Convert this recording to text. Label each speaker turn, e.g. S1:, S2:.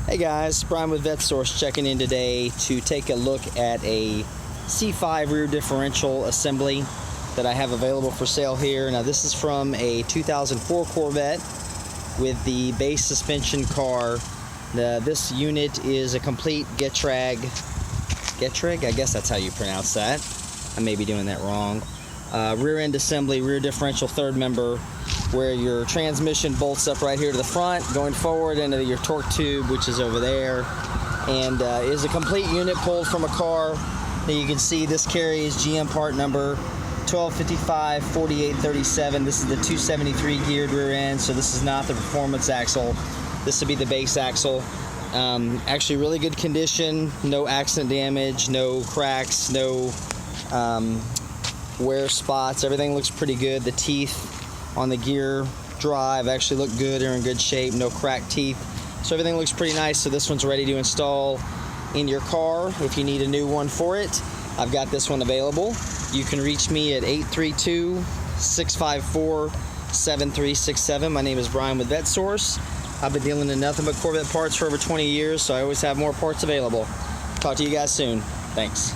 S1: Hey guys, Brian with VetteSource checking in today to take a look at a C5 rear differential assembly that I have available for sale here. Now this is from a 2004 Corvette with the base suspension car. This unit is a complete Getrag, I guess that's how you pronounce that. I may be doing that wrong. Rear end assembly, rear differential third member, where your transmission bolts up right here to the front, going forward into your torque tube, which is over there, and is a complete unit pulled from a car. Now you can see this carries GM part number 1255-4837. This is the 273 geared rear end, so this is not the performance axle. This would be the base axle. Actually really good condition, no accident damage, no cracks, no wear spots. Everything looks pretty good. The teeth on the gear drive actually look good, are in good shape, no cracked teeth. So everything looks pretty nice. So this one's ready to install in your car. If you need a new one for it, I've got this one available. You can reach me at 832-654-7367. My name is Brian with VetteSource. I've been dealing in nothing but Corvette parts for over 20 years, so I always have more parts available. Talk to you guys soon. Thanks.